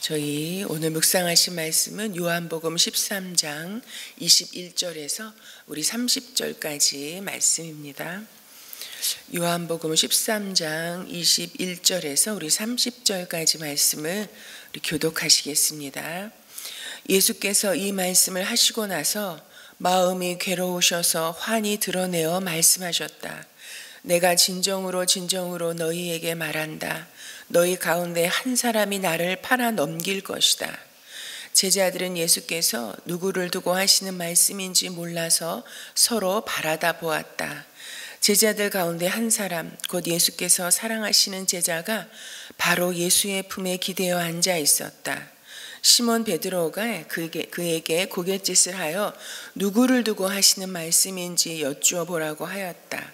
저희 오늘 묵상하신 말씀은 요한복음 13장 21절에서 우리 30절까지 말씀입니다. 요한복음 13장 21절에서 우리 30절까지 말씀을 우리 교독하시겠습니다. 예수께서 이 말씀을 하시고 나서 마음이 괴로우셔서 환히 드러내어 말씀하셨다. 내가 진정으로 너희에게 말한다. 너희 가운데 한 사람이 나를 팔아 넘길 것이다. 제자들은 예수께서 누구를 두고 하시는 말씀인지 몰라서 서로 바라다 보았다. 제자들 가운데 한 사람, 곧 예수께서 사랑하시는 제자가 바로 예수의 품에 기대어 앉아 있었다. 시몬 베드로가 그에게 고갯짓을 하여 누구를 두고 하시는 말씀인지 여쭈어 보라고 하였다.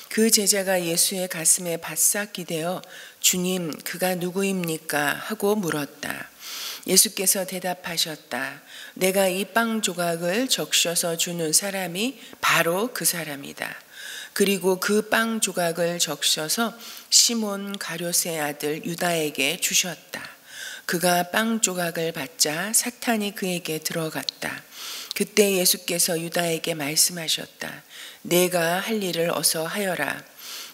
그 제자가 예수의 가슴에 바싹 기대어 주님, 그가 누구입니까? 하고 물었다. 예수께서 대답하셨다. 내가 이 빵 조각을 적셔서 주는 사람이 바로 그 사람이다. 그리고 그 빵 조각을 적셔서 시몬 가룟의 아들 유다에게 주셨다. 그가 빵 조각을 받자 사탄이 그에게 들어갔다. 그때 예수께서 유다에게 말씀하셨다. 내가 할 일을 어서 하여라.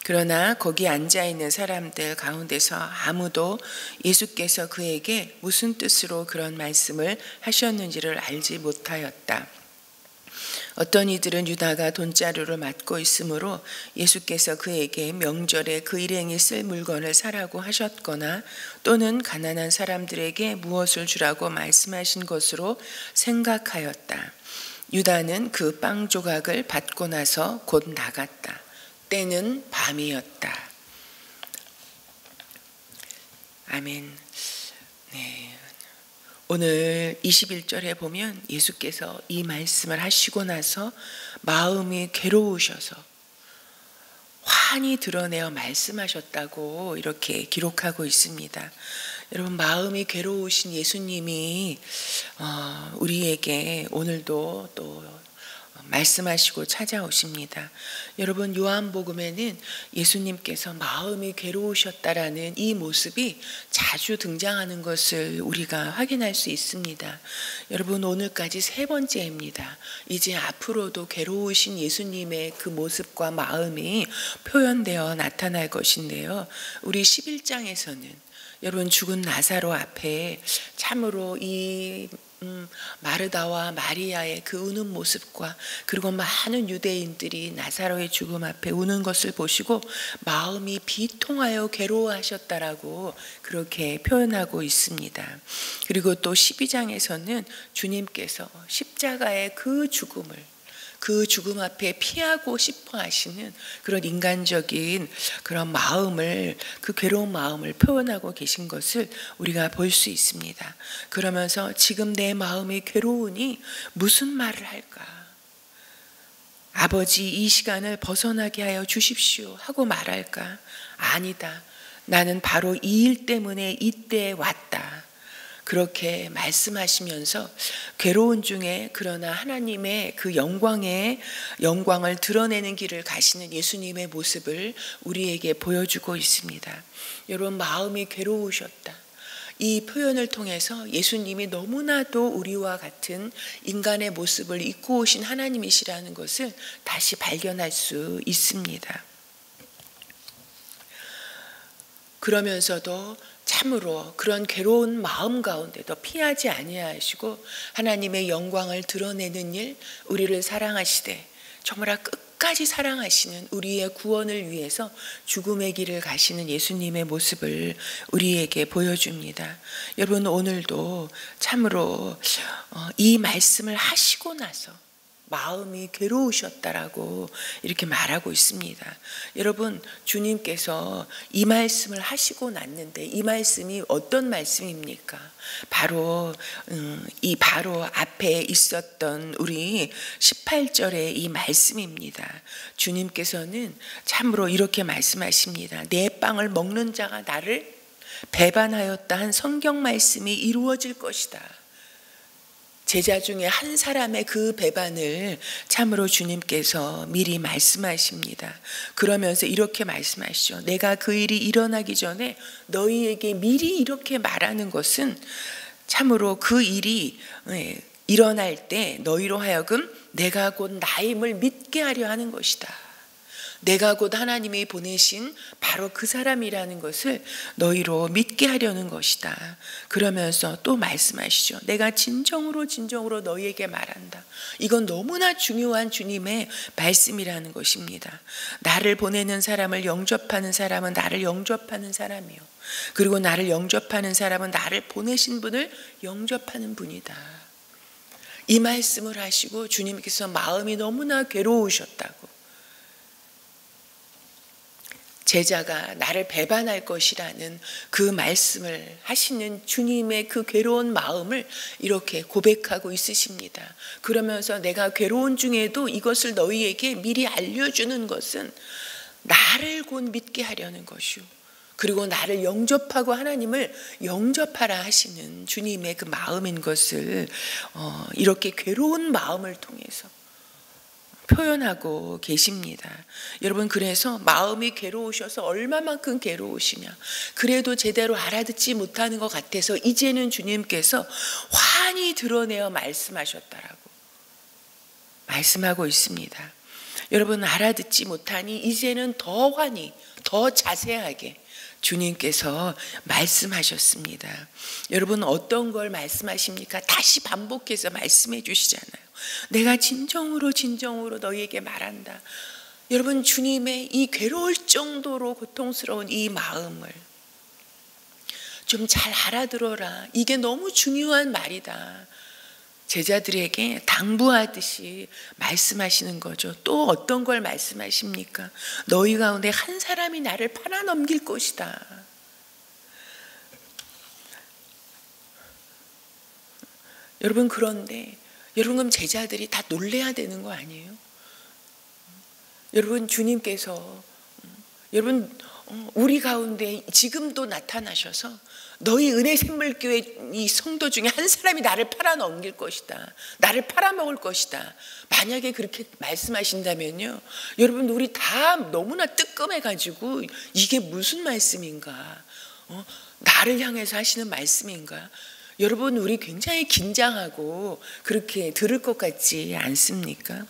그러나 거기 앉아있는 사람들 가운데서 아무도 예수께서 그에게 무슨 뜻으로 그런 말씀을 하셨는지를 알지 못하였다. 어떤 이들은 유다가 돈자루를 맡고 있으므로 예수께서 그에게 명절에 그 일행이 쓸 물건을 사라고 하셨거나 또는 가난한 사람들에게 무엇을 주라고 말씀하신 것으로 생각하였다. 유다는 그 빵 조각을 받고 나서 곧 나갔다. 때는 밤이었다. 아멘. 네. 오늘 21절에 보면 예수께서 이 말씀을 하시고 나서 마음이 괴로우셔서 환히 드러내어 말씀하셨다고 이렇게 기록하고 있습니다. 여러분, 마음이 괴로우신 예수님이 우리에게 오늘도 또 말씀하시고 찾아오십니다. 여러분, 요한복음에는 예수님께서 마음이 괴로우셨다라는 이 모습이 자주 등장하는 것을 우리가 확인할 수 있습니다. 여러분, 오늘까지 세 번째입니다. 이제 앞으로도 괴로우신 예수님의 그 모습과 마음이 표현되어 나타날 것인데요. 우리 11장에서는 여러분, 죽은 나사로 앞에 참으로 이 마르다와 마리아의 그 우는 모습과 그리고 많은 유대인들이 나사로의 죽음 앞에 우는 것을 보시고 마음이 비통하여 괴로워하셨다라고 그렇게 표현하고 있습니다. 그리고 또 12장에서는 주님께서 십자가의 그 죽음 앞에 피하고 싶어 하시는 그런 인간적인 그런 마음을, 그 괴로운 마음을 표현하고 계신 것을 우리가 볼 수 있습니다. 그러면서 지금 내 마음이 괴로우니 무슨 말을 할까? 아버지, 이 시간을 벗어나게 하여 주십시오 하고 말할까? 아니다. 나는 바로 이 일 때문에 이때에 왔다. 그렇게 말씀하시면서 괴로운 중에 그러나 하나님의 그 영광을 드러내는 길을 가시는 예수님의 모습을 우리에게 보여주고 있습니다. 여러분, 마음이 괴로우셨다. 이 표현을 통해서 예수님이 너무나도 우리와 같은 인간의 모습을 입고 오신 하나님이시라는 것을 다시 발견할 수 있습니다. 그러면서도 참으로 그런 괴로운 마음 가운데도 피하지 아니하시고 하나님의 영광을 드러내는 일, 우리를 사랑하시되 정말 끝까지 사랑하시는 우리의 구원을 위해서 죽음의 길을 가시는 예수님의 모습을 우리에게 보여줍니다. 여러분, 오늘도 참으로 이 말씀을 하시고 나서 마음이 괴로우셨다라고 이렇게 말하고 있습니다. 여러분, 주님께서 이 말씀을 하시고 났는데 이 말씀이 어떤 말씀입니까? 바로 앞에 있었던 우리 18절의 이 말씀입니다. 주님께서는 참으로 이렇게 말씀하십니다. 내 빵을 먹는 자가 나를 배반하였다 한 성경 말씀이 이루어질 것이다. 제자 중에 한 사람의 그 배반을 참으로 주님께서 미리 말씀하십니다. 그러면서 이렇게 말씀하시죠. 내가 그 일이 일어나기 전에 너희에게 미리 이렇게 말하는 것은 참으로 그 일이 일어날 때 너희로 하여금 내가 곧 나임을 믿게 하려 하는 것이다. 내가 곧 하나님이 보내신 바로 그 사람이라는 것을 너희로 믿게 하려는 것이다. 그러면서 또 말씀하시죠. 내가 진정으로 너희에게 말한다. 이건 너무나 중요한 주님의 말씀이라는 것입니다. 나를 보내는 사람을 영접하는 사람은 나를 영접하는 사람이요. 그리고 나를 영접하는 사람은 나를 보내신 분을 영접하는 분이다. 이 말씀을 하시고 주님께서 마음이 너무나 괴로우셨다고. 제자가 나를 배반할 것이라는 그 말씀을 하시는 주님의 그 괴로운 마음을 이렇게 고백하고 있으십니다. 그러면서 내가 괴로운 중에도 이것을 너희에게 미리 알려주는 것은 나를 곧 믿게 하려는 것이요. 그리고 나를 영접하고 하나님을 영접하라 하시는 주님의 그 마음인 것을 이렇게 괴로운 마음을 통해서 표현하고 계십니다. 여러분, 그래서 마음이 괴로우셔서 얼마만큼 괴로우시냐, 그래도 제대로 알아듣지 못하는 것 같아서 이제는 주님께서 환히 드러내어 말씀하셨다라고 말씀하고 있습니다. 여러분, 알아듣지 못하니 이제는 더 환히 더 자세하게 주님께서 말씀하셨습니다. 여러분, 어떤 걸 말씀하십니까? 다시 반복해서 말씀해 주시잖아요. 내가 진정으로 너희에게 말한다. 여러분, 주님의 이 괴로울 정도로 고통스러운 이 마음을 좀 잘 알아들어라. 이게 너무 중요한 말이다. 제자들에게 당부하듯이 말씀하시는 거죠. 또 어떤 걸 말씀하십니까? 너희 가운데 한 사람이 나를 팔아넘길 것이다. 여러분, 그런데 여러분, 제자들이 다 놀래야 되는 거 아니에요? 여러분, 주님께서 여러분 우리 가운데 지금도 나타나셔서 너희 은혜샘물교회 이 성도 중에 한 사람이 나를 팔아넘길 것이다. 나를 팔아먹을 것이다. 만약에 그렇게 말씀하신다면요, 여러분, 우리 다 너무나 뜨끔해가지고 이게 무슨 말씀인가? 나를 향해서 하시는 말씀인가? 여러분, 우리 굉장히 긴장하고 그렇게 들을 것 같지 않습니까?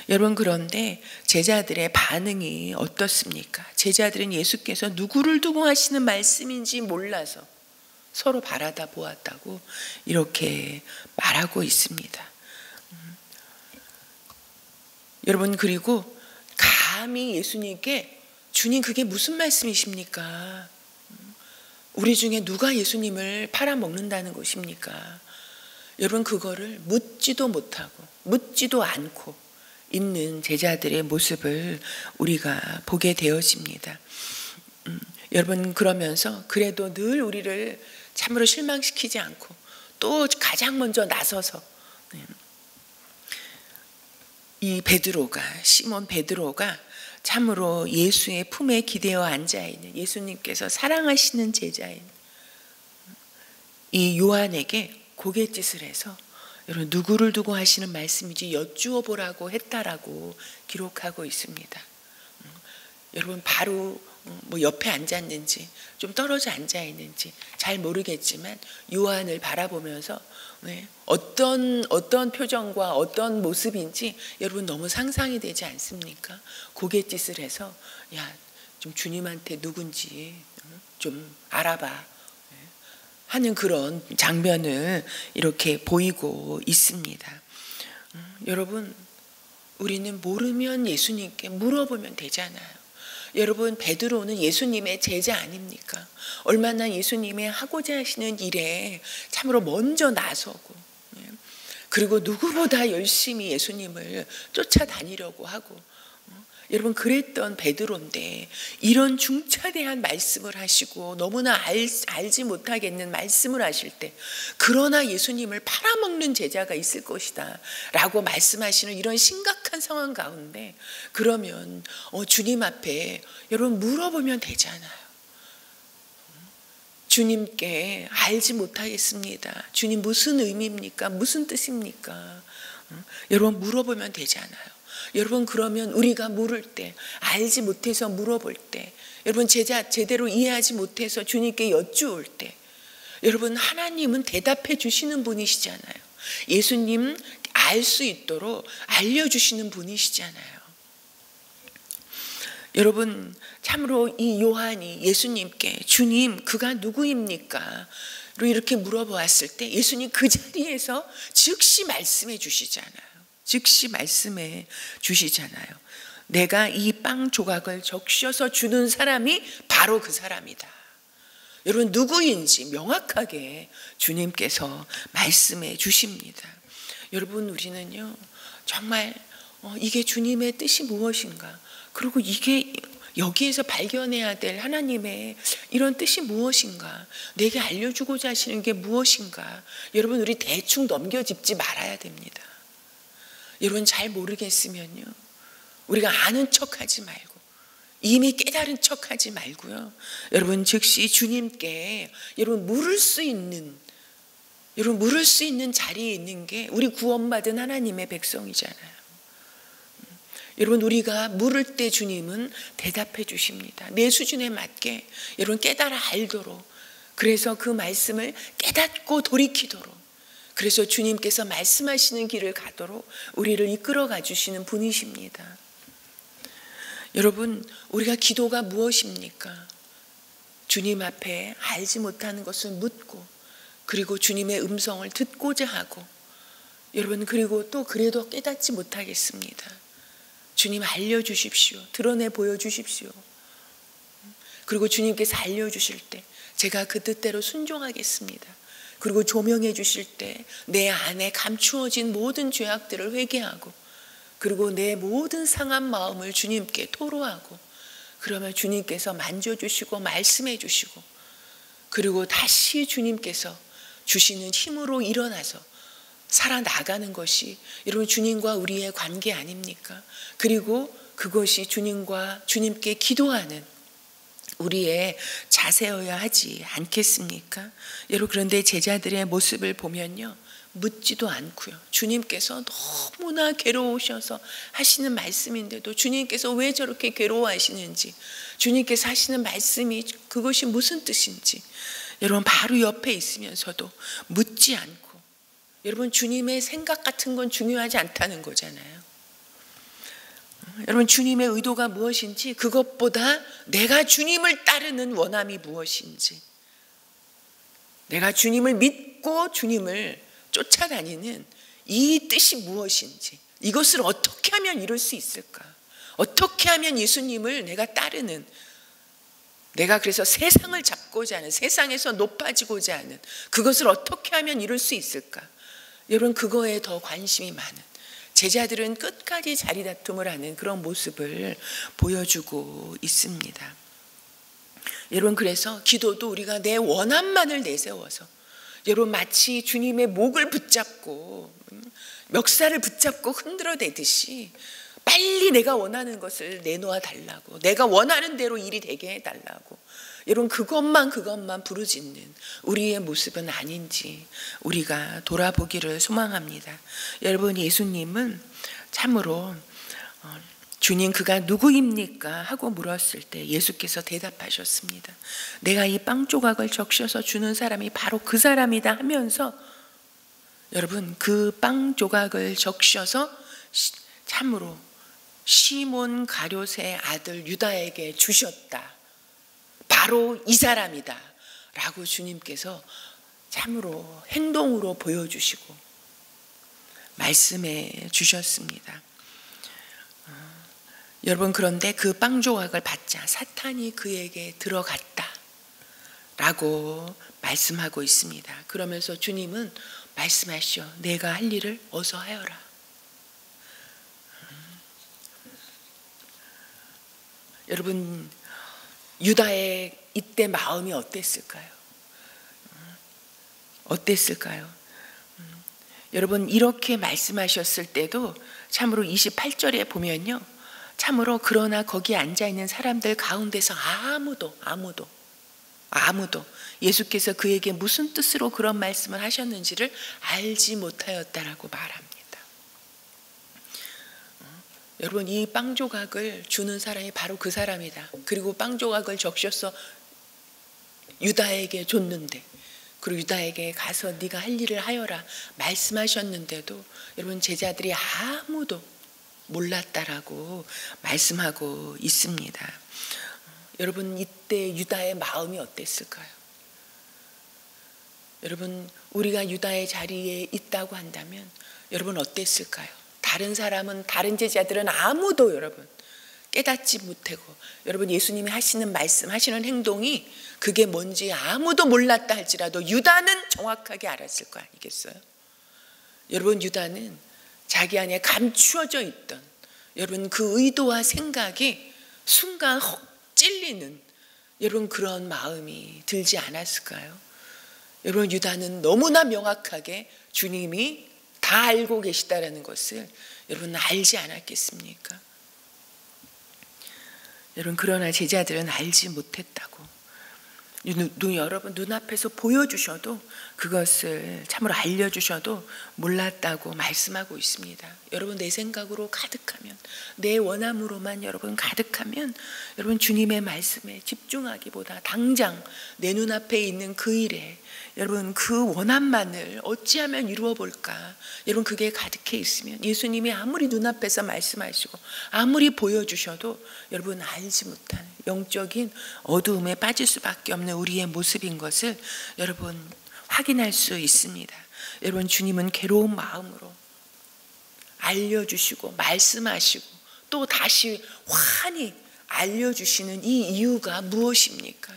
여러분, 그런데 제자들의 반응이 어떻습니까? 제자들은 예수께서 누구를 두고 하시는 말씀인지 몰라서 서로 바라다 보았다고 이렇게 말하고 있습니다. 여러분, 그리고 감히 예수님께 주님, 그게 무슨 말씀이십니까? 우리 중에 누가 예수님을 팔아먹는다는 것입니까? 여러분, 그거를 묻지도 못하고 묻지도 않고 있는 제자들의 모습을 우리가 보게 되어집니다. 여러분, 그러면서 그래도 늘 우리를 참으로 실망시키지 않고 또 가장 먼저 나서서 이 베드로가, 시몬 베드로가 참으로 예수의 품에 기대어 앉아있는, 예수님께서 사랑하시는 제자인 이 요한에게 고갯짓을 해서 여러분, 누구를 두고 하시는 말씀인지 여쭈어 보라고 했다라고 기록하고 있습니다. 여러분, 바로 뭐 옆에 앉았는지 좀 떨어져 앉아 있는지 잘 모르겠지만 요한을 바라보면서 어떤 표정과 어떤 모습인지 여러분 너무 상상이 되지 않습니까? 고갯짓을 해서 야, 좀 주님한테 누군지 좀 알아봐 하는 그런 장면을 이렇게 보이고 있습니다. 여러분, 우리는 모르면 예수님께 물어보면 되잖아요. 여러분, 베드로는 예수님의 제자 아닙니까? 얼마나 예수님의 하고자 하시는 일에 참으로 먼저 나서고, 그리고 누구보다 열심히 예수님을 쫓아다니려고 하고, 여러분, 그랬던 베드로인데 이런 중차대한 말씀을 하시고 너무나 알지 못하겠는 말씀을 하실 때, 그러나 예수님을 팔아먹는 제자가 있을 것이다 라고 말씀하시는 이런 심각한 상황 가운데, 그러면 주님 앞에 여러분 물어보면 되잖아요. 주님께 알지 못하겠습니다. 주님 무슨 의미입니까? 무슨 뜻입니까? 여러분 물어보면 되잖아요. 여러분 그러면 우리가 물을 때, 알지 못해서 물어볼 때, 여러분 제대로 이해하지 못해서 주님께 여쭈올 때, 여러분 하나님은 대답해 주시는 분이시잖아요. 예수님 알 수 있도록 알려주시는 분이시잖아요. 여러분 참으로 이 요한이 예수님께 주님 그가 누구입니까? 이렇게 물어보았을 때 예수님 그 자리에서 즉시 말씀해 주시잖아요. 즉시 말씀해 주시잖아요. 내가 이 빵 조각을 적셔서 주는 사람이 바로 그 사람이다. 여러분 누구인지 명확하게 주님께서 말씀해 주십니다. 여러분 우리는요 정말 이게 주님의 뜻이 무엇인가, 그리고 이게 여기에서 발견해야 될 하나님의 이런 뜻이 무엇인가, 내게 알려주고자 하시는 게 무엇인가, 여러분 우리 대충 넘겨짚지 말아야 됩니다. 여러분 잘 모르겠으면요 우리가 아는 척하지 말고 이미 깨달은 척하지 말고요, 여러분 즉시 주님께 여러분 물을 수 있는 자리에 있는 게 우리 구원받은 하나님의 백성이잖아요. 여러분 우리가 물을 때 주님은 대답해 주십니다. 내 수준에 맞게 여러분 깨달아 알도록, 그래서 그 말씀을 깨닫고 돌이키도록, 그래서 주님께서 말씀하시는 길을 가도록 우리를 이끌어가 주시는 분이십니다. 여러분 우리가 기도가 무엇입니까? 주님 앞에 알지 못하는 것을 묻고, 그리고 주님의 음성을 듣고자 하고, 여러분 그리고 또 그래도 깨닫지 못하겠습니다. 주님 알려주십시오. 드러내 보여주십시오. 그리고 주님께서 알려주실 때 제가 그 뜻대로 순종하겠습니다. 그리고 조명해 주실 때 내 안에 감추어진 모든 죄악들을 회개하고, 그리고 내 모든 상한 마음을 주님께 토로하고, 그러면 주님께서 만져주시고 말씀해 주시고, 그리고 다시 주님께서 주시는 힘으로 일어나서 살아나가는 것이 여러분 주님과 우리의 관계 아닙니까? 그리고 그것이 주님께 기도하는 우리의 자세여야 하지 않겠습니까? 여러분 그런데 제자들의 모습을 보면요 묻지도 않고요, 주님께서 너무나 괴로우셔서 하시는 말씀인데도 주님께서 왜 저렇게 괴로워하시는지, 주님께서 하시는 말씀이 그것이 무슨 뜻인지 여러분 바로 옆에 있으면서도 묻지 않고, 여러분 주님의 생각 같은 건 중요하지 않다는 거잖아요. 여러분 주님의 의도가 무엇인지, 그것보다 내가 주님을 따르는 원함이 무엇인지, 내가 주님을 믿고 주님을 쫓아다니는 이 뜻이 무엇인지, 이것을 어떻게 하면 이룰 수 있을까, 어떻게 하면 예수님을 내가 따르는, 내가 그래서 세상을 잡고자 하는, 세상에서 높아지고자 하는 그것을 어떻게 하면 이룰 수 있을까, 여러분 그거에 더 관심이 많은 제자들은 끝까지 자리다툼을 하는 그런 모습을 보여주고 있습니다. 여러분 그래서 기도도 우리가 내 원함만을 내세워서, 여러분 마치 주님의 목을 붙잡고 멱살을 붙잡고 흔들어대듯이 빨리 내가 원하는 것을 내놓아 달라고, 내가 원하는 대로 일이 되게 해달라고, 여러분 그것만 부르짖는 우리의 모습은 아닌지 우리가 돌아보기를 소망합니다. 여러분 예수님은 참으로 주님 그가 누구입니까? 하고 물었을 때 예수께서 대답하셨습니다. 내가 이 빵 조각을 적셔서 주는 사람이 바로 그 사람이다 하면서, 여러분 그 빵 조각을 적셔서 참으로 시몬 가룟의 아들 유다에게 주셨다, 바로 이 사람이다 라고 주님께서 참으로 행동으로 보여주시고 말씀해 주셨습니다. 여러분 그런데 그 빵 조각을 받자 사탄이 그에게 들어갔다 라고 말씀하고 있습니다. 그러면서 주님은 말씀하시오. 내가 할 일을 어서 하여라. 여러분 유다의 이때 마음이 어땠을까요? 여러분 이렇게 말씀하셨을 때도 참으로 28절에 보면요, 참으로 그러나 거기 앉아있는 사람들 가운데서 아무도 아무도 예수께서 그에게 무슨 뜻으로 그런 말씀을 하셨는지를 알지 못하였다라고 말합니다. 여러분, 이 빵 조각을 주는 사람이 바로 그 사람이다. 그리고 빵 조각을 적셔서 유다에게 줬는데, 그리고 유다에게 가서 네가 할 일을 하여라 말씀하셨는데도 여러분, 제자들이 아무도 몰랐다라고 말씀하고 있습니다. 여러분, 이때 유다의 마음이 어땠을까요? 여러분, 우리가 유다의 자리에 있다고 한다면 여러분 어땠을까요? 다른 사람은, 다른 제자들은 아무도 여러분 깨닫지 못하고, 여러분 예수님이 하시는 말씀, 하시는 행동이 그게 뭔지 아무도 몰랐다 할지라도 유다는 정확하게 알았을 거 아니겠어요? 여러분, 유다는 자기 안에 감추어져 있던 여러분 그 의도와 생각이 순간 헉 찔리는 여러분 그런 마음이 들지 않았을까요? 여러분, 유다는 너무나 명확하게 주님이 다 알고 계시다라는 것을 여러분 알지 않았겠습니까? 여러분, 그러나 제자들은 알지 못했다고. 여러분 눈앞에서 보여주셔도, 그것을 참으로 알려주셔도 몰랐다고 말씀하고 있습니다. 여러분, 내 생각으로 가득하면, 내 원함으로만 여러분 가득하면 여러분 주님의 말씀에 집중하기보다 당장 내 눈앞에 있는 그 일에 여러분 그 원함만을 어찌하면 이루어 볼까, 여러분 그게 가득해 있으면 예수님이 아무리 눈앞에서 말씀하시고 아무리 보여주셔도 여러분 알지 못하는 영적인 어두움에 빠질 수밖에 없는 우리의 모습인 것을 여러분 확인할 수 있습니다. 여러분, 주님은 괴로운 마음으로 알려주시고 말씀하시고 또 다시 환히 알려주시는 이 이유가 무엇입니까?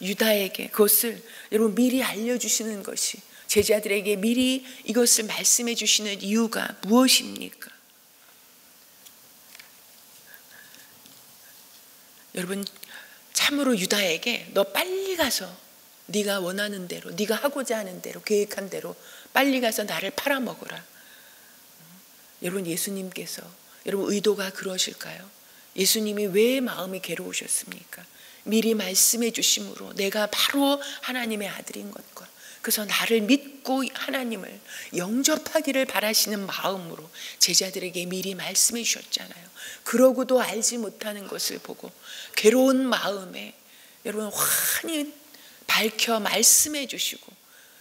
유다에게 그것을 여러분 미리 알려주시는 것이, 제자들에게 미리 이것을 말씀해 주시는 이유가 무엇입니까? 여러분, 참으로 유다에게 너 빨리 가서 네가 원하는 대로, 네가 하고자 하는 대로, 계획한 대로 빨리 가서 나를 팔아먹어라. 여러분, 예수님께서 여러분 의도가 그러실까요? 예수님이 왜 마음이 괴로우셨습니까? 미리 말씀해 주심으로 내가 바로 하나님의 아들인 것과, 그래서 나를 믿고 하나님을 영접하기를 바라시는 마음으로 제자들에게 미리 말씀해 주셨잖아요. 그러고도 알지 못하는 것을 보고 괴로운 마음에 여러분 환히 밝혀 말씀해 주시고,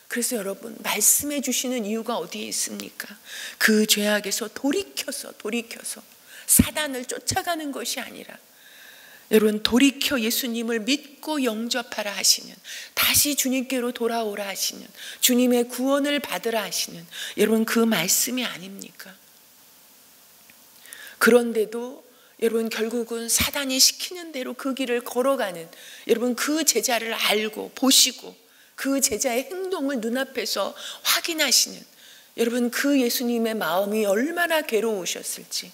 그래서 여러분 말씀해 주시는 이유가 어디에 있습니까? 그 죄악에서 돌이켜서 사단을 쫓아가는 것이 아니라 여러분 돌이켜 예수님을 믿고 영접하라 하시는, 다시 주님께로 돌아오라 하시는, 주님의 구원을 받으라 하시는 여러분 그 말씀이 아닙니까? 그런데도 여러분 결국은 사단이 시키는 대로 그 길을 걸어가는 여러분 그 제자를 알고 보시고 그 제자의 행동을 눈앞에서 확인하시는 여러분 그 예수님의 마음이 얼마나 괴로우셨을지,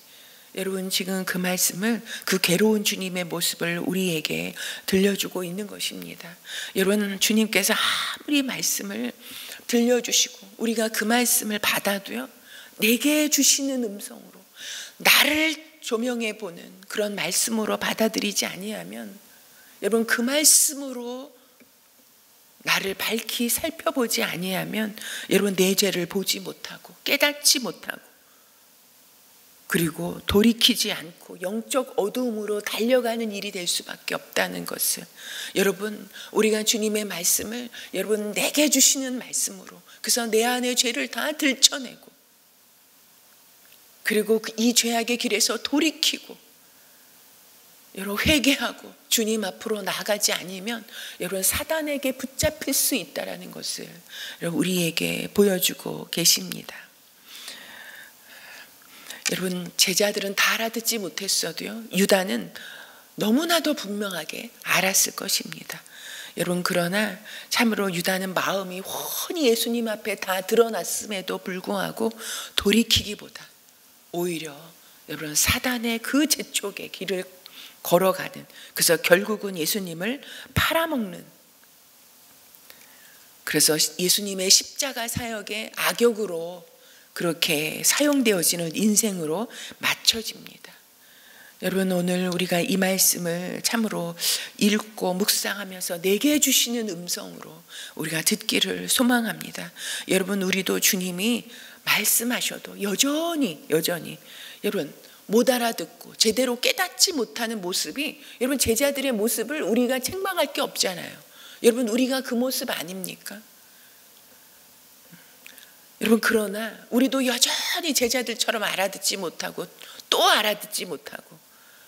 여러분 지금 그 말씀을, 그 괴로운 주님의 모습을 우리에게 들려주고 있는 것입니다. 여러분, 주님께서 아무리 말씀을 들려주시고 우리가 그 말씀을 받아도요, 내게 주시는 음성으로 나를 조명해 보는 그런 말씀으로 받아들이지 아니하면 여러분 그 말씀으로 나를 밝히 살펴보지 아니하면 여러분 내 죄를 보지 못하고 깨닫지 못하고 그리고 돌이키지 않고 영적 어두움으로 달려가는 일이 될 수밖에 없다는 것을, 여러분 우리가 주님의 말씀을 여러분 내게 주시는 말씀으로, 그래서 내 안의 죄를 다 들춰내고 그리고 이 죄악의 길에서 돌이키고 여러분 회개하고 주님 앞으로 나가지 않으면 여러분 사단에게 붙잡힐 수 있다는 것을 여러분 우리에게 보여주고 계십니다. 여러분, 제자들은 다 알아듣지 못했어도요, 유다는 너무나도 분명하게 알았을 것입니다. 여러분, 그러나 참으로 유다는 마음이 훤히 예수님 앞에 다 드러났음에도 불구하고 돌이키기보다 오히려 여러분 사단의 그 재촉의 길을 걸어가는, 그래서 결국은 예수님을 팔아먹는, 그래서 예수님의 십자가 사역의 악역으로 그렇게 사용되어지는 인생으로 맞춰집니다. 여러분, 오늘 우리가 이 말씀을 참으로 읽고 묵상하면서 내게 주시는 음성으로 우리가 듣기를 소망합니다. 여러분, 우리도 주님이 말씀하셔도 여전히 여러분 못 알아듣고 제대로 깨닫지 못하는 모습이, 여러분 제자들의 모습을 우리가 책망할 게 없잖아요. 여러분, 우리가 그 모습 아닙니까? 여러분, 그러나 우리도 여전히 제자들처럼 알아듣지 못하고 또 알아듣지 못하고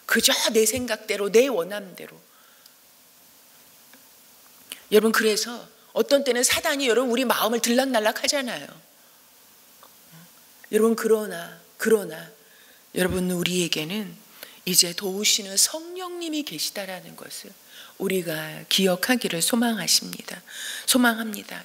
그저 내 생각대로 내 원함대로. 여러분, 그래서 어떤 때는 사단이 여러분 우리 마음을 들락날락 하잖아요. 여러분, 그러나 여러분, 우리에게는 이제 도우시는 성령님이 계시다라는 것을 우리가 기억하기를 소망합니다.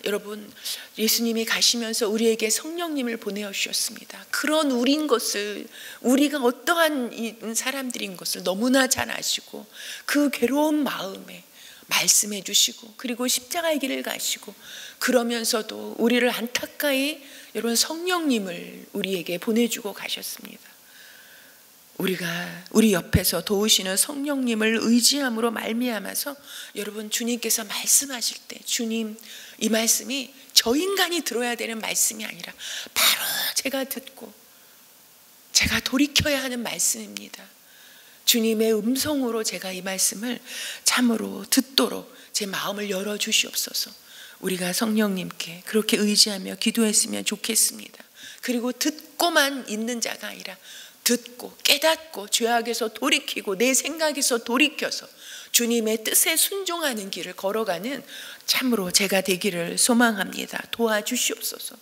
여러분, 예수님이 가시면서 우리에게 성령님을 보내주셨습니다. 그런 우린 것을, 우리가 어떠한 사람들인 것을 너무나 잘 아시고 그 괴로운 마음에 말씀해 주시고 그리고 십자가의 길을 가시고 그러면서도 우리를 안타까이 여러분 성령님을 우리에게 보내주고 가셨습니다. 우리가 우리 옆에서 도우시는 성령님을 의지함으로 말미암아서 여러분, 주님께서 말씀하실 때 주님 이 말씀이 저 인간이 들어야 되는 말씀이 아니라 바로 제가 듣고 제가 돌이켜야 하는 말씀입니다. 주님의 음성으로 제가 이 말씀을 참으로 듣도록 제 마음을 열어주시옵소서. 우리가 성령님께 그렇게 의지하며 기도했으면 좋겠습니다. 그리고 듣고만 있는 자가 아니라 듣고 깨닫고 죄악에서 돌이키고 내 생각에서 돌이켜서 주님의 뜻에 순종하는 길을 걸어가는 참으로 제가 되기를 소망합니다. 도와주시옵소서.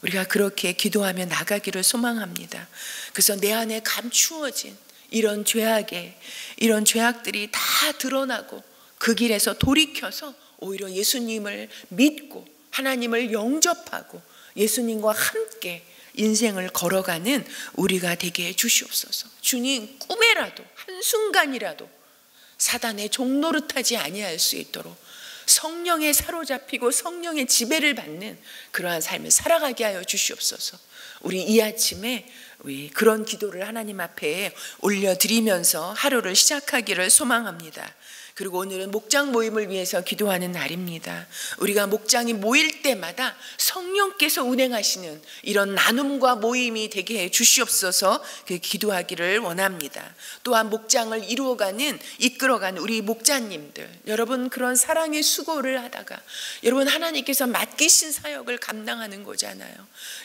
우리가 그렇게 기도하며 나가기를 소망합니다. 그래서 내 안에 감추어진 이런 죄악들이 다 드러나고 그 길에서 돌이켜서 오히려 예수님을 믿고 하나님을 영접하고 예수님과 함께 인생을 걸어가는 우리가 되게 해주시옵소서. 주님, 꿈에라도 한순간이라도 사단의 종노릇하지 아니할 수 있도록 성령에 사로잡히고 성령의 지배를 받는 그러한 삶을 살아가게 하여 주시옵소서. 우리 이 아침에 우리 그런 기도를 하나님 앞에 올려드리면서 하루를 시작하기를 소망합니다. 그리고 오늘은 목장 모임을 위해서 기도하는 날입니다. 우리가 목장이 모일 때마다 성령께서 운행하시는 이런 나눔과 모임이 되게 해 주시옵소서. 그 기도하기를 원합니다. 또한 목장을 이끌어가는 우리 목자님들, 여러분 그런 사랑의 수고를 하다가 여러분 하나님께서 맡기신 사역을 감당하는 거잖아요.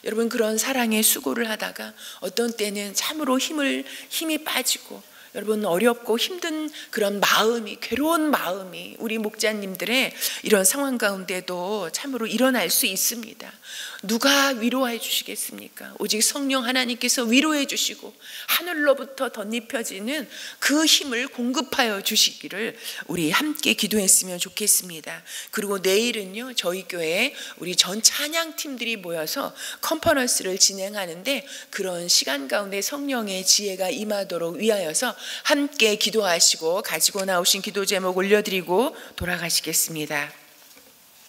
여러분 그런 사랑의 수고를 하다가 어떤 때는 참으로 힘이 빠지고 여러분 어렵고 힘든 그런 마음이, 괴로운 마음이 우리 목자님들의 이런 상황 가운데도 참으로 일어날 수 있습니다. 누가 위로해 주시겠습니까? 오직 성령 하나님께서 위로해 주시고 하늘로부터 덧입혀지는 그 힘을 공급하여 주시기를 우리 함께 기도했으면 좋겠습니다. 그리고 내일은요, 저희 교회에 우리 전 찬양팀들이 모여서 컨퍼런스를 진행하는데 그런 시간 가운데 성령의 지혜가 임하도록 위하여서 함께 기도하시고 가지고 나오신 기도 제목 올려드리고 돌아가시겠습니다.